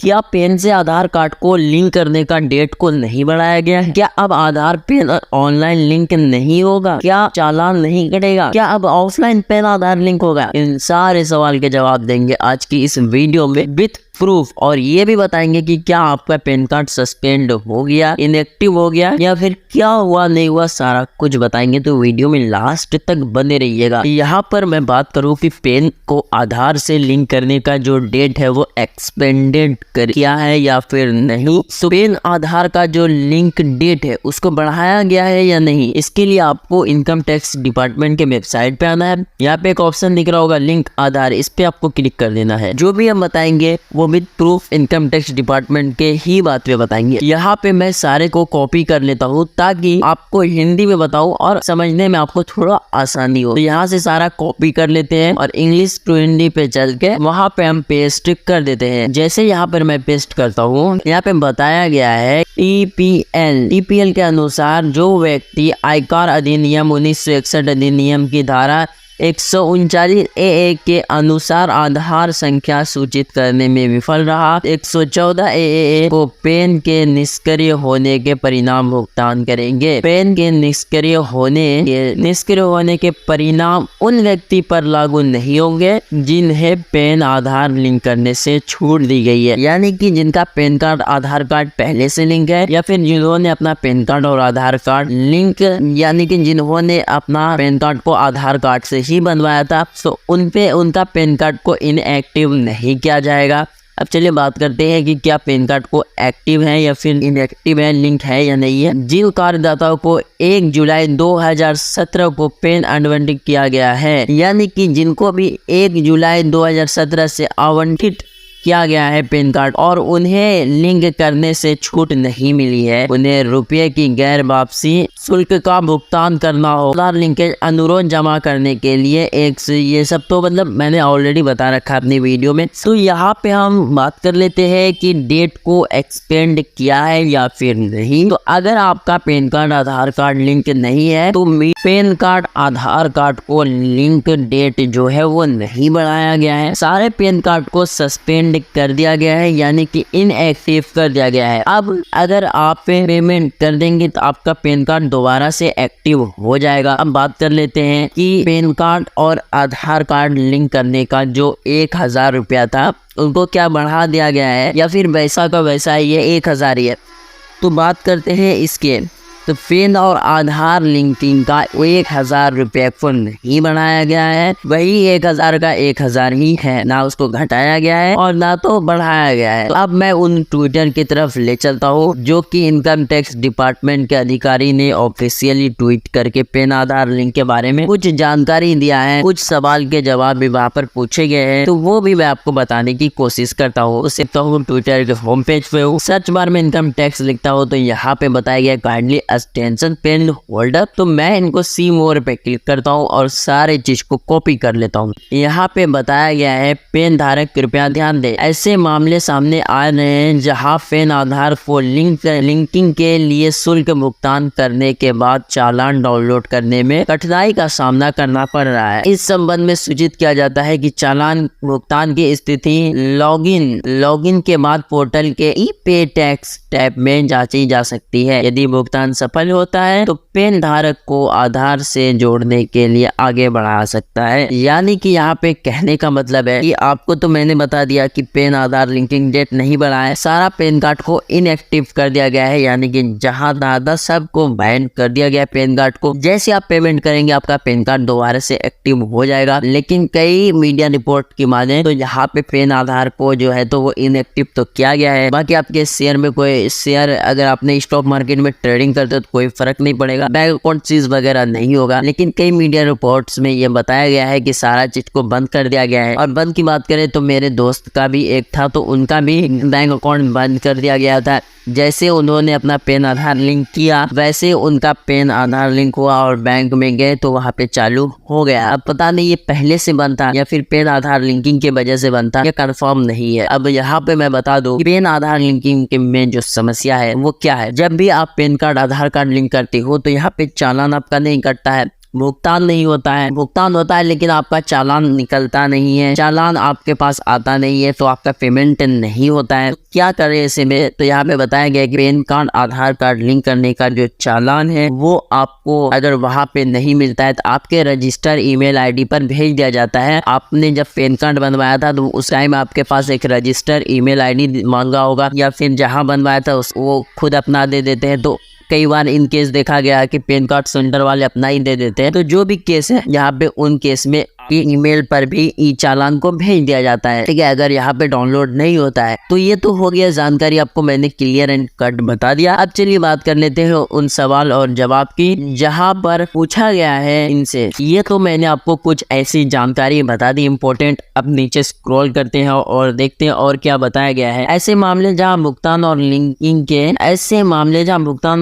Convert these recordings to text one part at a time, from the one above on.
क्या पेन से आधार कार्ड को लिंक करने का डेट को नहीं बढ़ाया गया है? क्या अब आधार पेन ऑनलाइन लिंक नहीं होगा? क्या चालान नहीं कटेगा? क्या अब ऑफलाइन पेन आधार लिंक होगा? इन सारे सवाल के जवाब देंगे आज की इस वीडियो में विथ प्रूफ, और ये भी बताएंगे कि क्या आपका पैन कार्ड सस्पेंड हो गया, इनएक्टिव हो गया, या फिर क्या हुआ नहीं हुआ, सारा कुछ बताएंगे। तो वीडियो में लास्ट तक बने रहिएगा। यहाँ पर मैं बात करूँ कि पेन को आधार से लिंक करने का जो डेट है वो एक्सपेंडेड कर किया है या फिर नहीं। तो पेन आधार का जो लिंक डेट है उसको बढ़ाया गया है या नहीं, इसके लिए आपको इनकम टैक्स डिपार्टमेंट के वेबसाइट पे आना है। यहाँ पे एक ऑप्शन दिख रहा होगा लिंक आधार, इस पे आपको क्लिक कर देना है। जो भी हम बताएंगे वो with proof income tax department के ही बात पे बताएंगे। यहाँ पे मैं सारे को कॉपी कर लेता हूँ ताकि आपको हिंदी में बताऊं और समझने में आपको थोड़ा आसानी हो। तो यहाँ से सारा कॉपी कर लेते हैं और इंग्लिश टू हिंदी पे चल के वहाँ पे हम पेस्ट कर देते हैं। जैसे यहाँ पर मैं पेस्ट करता हूँ, यहाँ पे बताया गया है टीपीएल के अनुसार जो व्यक्ति आयकर अधिनियम 1961 अधिनियम की धारा 139 ए के अनुसार आधार संख्या सूचित करने में विफल रहा, 114 ए को पेन के निष्क्रिय होने के परिणाम भुगतान करेंगे। पेन के निष्क्रिय होने के परिणाम उन व्यक्ति पर लागू नहीं होंगे जिन्हें पेन आधार लिंक करने से छूट दी गई है, यानी कि जिनका पेन कार्ड आधार कार्ड पहले से लिंक है, या फिर जिन्होंने अपना पेन कार्ड और आधार कार्ड लिंक, यानी कि जिन्होंने अपना पेन कार्ड को आधार कार्ड से ही बनवाया था, तो उनका पेन कार्ड को इनएक्टिव नहीं किया जाएगा। अब चलिए बात करते हैं कि क्या पेन कार्ड को एक्टिव है या फिर इनएक्टिव है, लिंक है या नहीं है। जिन कार्डदाताओं को 1 जुलाई 2017 को पेन आवंटित किया गया है, यानी कि जिनको भी 1 जुलाई 2017 से आवंटित किया गया है पेन कार्ड और उन्हें लिंक करने से छूट नहीं मिली है, उन्हें रुपये की गैर वापसी शुल्क का भुगतान करना हो। आधार लिंकेज अनुरोध जमा करने के लिए ये सब तो मतलब मैंने ऑलरेडी बता रखा अपनी वीडियो में। तो यहाँ पे हम बात कर लेते हैं कि डेट को एक्सपेंड किया है या फिर नहीं। तो अगर आपका पेन कार्ड आधार कार्ड लिंक नहीं है तो पेन कार्ड आधार कार्ड को लिंक डेट जो है वो नहीं बढ़ाया गया है, सारे पेन कार्ड को सस्पेंड कर दिया गया है, यानी कि इनएक्टिव कर दिया गया है। अब अगर आप पेमेंट कर देंगे तो आपका पेन कार्ड दोबारा से एक्टिव हो जाएगा। अब बात कर लेते हैं कि पेन कार्ड और आधार कार्ड लिंक करने का जो 1000 रुपया था उनको क्या बढ़ा दिया गया है या फिर वैसा का वैसा ही है, 1000 ही है। तो बात करते हैं इसके, तो पेन और आधार लिंकिंग का 1000 रुपये को नहीं बढ़ाया गया है, वही 1000 का 1000 ही है, ना उसको घटाया गया है और ना तो बढ़ाया गया है। तो अब मैं उन ट्विटर की तरफ ले चलता हूँ जो कि इनकम टैक्स डिपार्टमेंट के अधिकारी ने ऑफिशियली ट्वीट करके पेन आधार लिंक के बारे में कुछ जानकारी दिया है, कुछ सवाल के जवाब भी वहाँ पर पूछे गए हैं, तो वो भी मैं आपको बताने की कोशिश करता हूँ। उससे ट्विटर के होम पेज पे हूँ, सर्च बार में इनकम टैक्स लिखता हूँ तो यहाँ पे बताया गया काइंडली अटेंशन पेन होल्डर। तो मैं इनको सी मोर पे क्लिक करता हूँ और सारे चीज को कॉपी कर लेता हूँ। यहाँ पे बताया गया है पेन धारक कृपया ध्यान दें, ऐसे मामले सामने आ रहे हैं जहाँ पेन आधार को लिंकिंग के लिए शुल्क भुगतान करने के बाद चालान डाउनलोड करने में कठिनाई का सामना करना पड़ रहा है। इस संबंध में सूचित किया जाता है कि चालान भुगतान की स्थिति लॉगिन के बाद पोर्टल के ई पे टैक्स टैब में जांची जा सकती है। यदि भुगतान सफल होता है तो पेन धारक को आधार से जोड़ने के लिए आगे बढ़ा सकता है। यानी कि यहाँ पे कहने का मतलब है कि आपको तो मैंने बता दिया कि पेन आधार लिंकिंग डेट नहीं बढ़ा है, सारा पेन कार्ड को इनएक्टिव कर दिया गया है, यानी कि जहाँ दादा सबको बैन कर दिया गया पेन कार्ड को। जैसे आप पेमेंट करेंगे आपका पेन कार्ड दोबारा से एक्टिव हो जाएगा। लेकिन कई मीडिया रिपोर्ट की माने तो यहाँ पे पेन आधार को जो है तो वो इनएक्टिव तो किया गया है। बाकी आपके शेयर में कोई शेयर अगर आपने स्टॉक मार्केट में ट्रेडिंग करते हो तो कोई फर्क नहीं पड़ेगा, बैंक अकाउंट चीज वगैरह नहीं होगा। लेकिन कई मीडिया रिपोर्ट्स में ये बताया गया है कि सारा चीज को बंद कर दिया गया है। और बंद की बात करें तो मेरे दोस्त का भी एक था, तो उनका भी बैंक अकाउंट बंद कर दिया गया था। जैसे उन्होंने अपना पेन आधार लिंक किया वैसे उनका पेन आधार लिंक हुआ और बैंक में गए तो वहाँ पे चालू हो गया। अब पता नहीं ये पहले से बंद था या फिर पेन आधार लिंकिंग के वजह से बंद था, ये कंफर्म नहीं है। अब यहाँ पे मैं बता दूं कि पेन आधार लिंकिंग के में जो समस्या है वो क्या है। जब भी आप पेन कार्ड आधार कार्ड लिंक करते हो तो यहाँ पे चालान आपका नहीं कटता है, भुगतान नहीं होता है, भुगतान होता है लेकिन आपका चालान निकलता नहीं है, चालान आपके पास आता नहीं है, तो आपका पेमेंट नहीं होता है। तो क्या करें ऐसे में? तो यहाँ पे बताया गया कि पैन कार्ड आधार कार्ड लिंक करने का जो चालान है वो आपको अगर वहाँ पे नहीं मिलता है तो आपके रजिस्टर ईमेल आईडी पर भेज दिया जाता है। आपने जब पैन कार्ड बनवाया था तो उस टाइम आपके पास एक रजिस्टर ईमेल आईडी मांगा होगा, या फिर जहाँ बनवाया था वो खुद अपना दे देते हैं। तो कई बार इन केस देखा गया है कि पैन कार्ड सेंटर वाले अपना ही दे देते हैं। तो जो भी केस है यहाँ पे उन केस में ईमेल पर भी ई चालान को भेज दिया जाता है, ठीक है। अगर यहाँ पे डाउनलोड नहीं होता है तो ये तो हो गया जानकारी, आपको मैंने क्लियर एंड कट बता दिया। अब चलिए बात कर लेते हैं उन सवाल और जवाब की जहाँ पर पूछा गया है इनसे। ये तो मैंने आपको कुछ ऐसी जानकारी बता दी इम्पोर्टेंट। अब नीचे स्क्रॉल करते हैं और देखते हैं और क्या बताया गया है। ऐसे मामले जहाँ भुगतान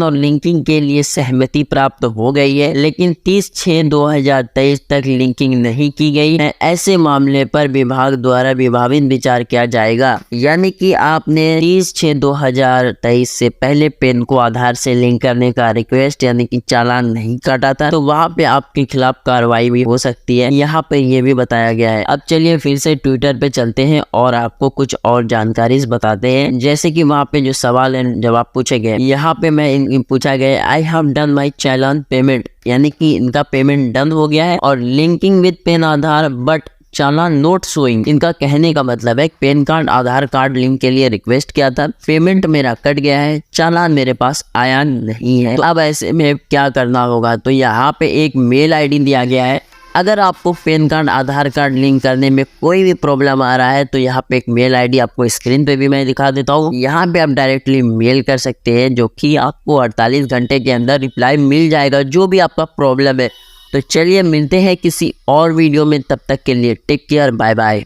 और लिंकिंग के लिए सहमति प्राप्त हो गई है लेकिन 30/6/2023 तक लिंकिंग नहीं की गई है, ऐसे मामले पर विभाग द्वारा विभावित विचार किया जाएगा। यानी कि आपने 30/6/2023 से पहले पैन को आधार से लिंक करने का रिक्वेस्ट यानी कि चालान नहीं काटा था तो वहाँ पे आपके खिलाफ कार्रवाई भी हो सकती है, यहाँ पे ये भी बताया गया है। अब चलिए फिर से ट्विटर पे चलते हैं और आपको कुछ और जानकारी बताते हैं। जैसे कि वहाँ पे जो सवाल है जवाब पूछे गए, यहाँ पे मैं पूछा गया I have done my challan payment, यानी कि इनका पेमेंट डन हो गया है, और linking with pan Aadhaar but challan note showing. इनका कहने का मतलब है पैन कार्ड आधार कार्ड लिंक के लिए रिक्वेस्ट किया था, पेमेंट मेरा कट गया है, चालान मेरे पास आया नहीं है। तो अब ऐसे में क्या करना होगा? तो यहाँ पे एक मेल आईडी दिया गया है। अगर आपको पैन कार्ड आधार कार्ड लिंक करने में कोई भी प्रॉब्लम आ रहा है तो यहाँ पे एक मेल आईडी आपको स्क्रीन पे भी मैं दिखा देता हूँ। यहाँ पे आप डायरेक्टली मेल कर सकते हैं जो कि आपको 48 घंटे के अंदर रिप्लाई मिल जाएगा जो भी आपका प्रॉब्लम है। तो चलिए मिलते हैं किसी और वीडियो में, तब तक के लिए टेक केयर, बाय बाय।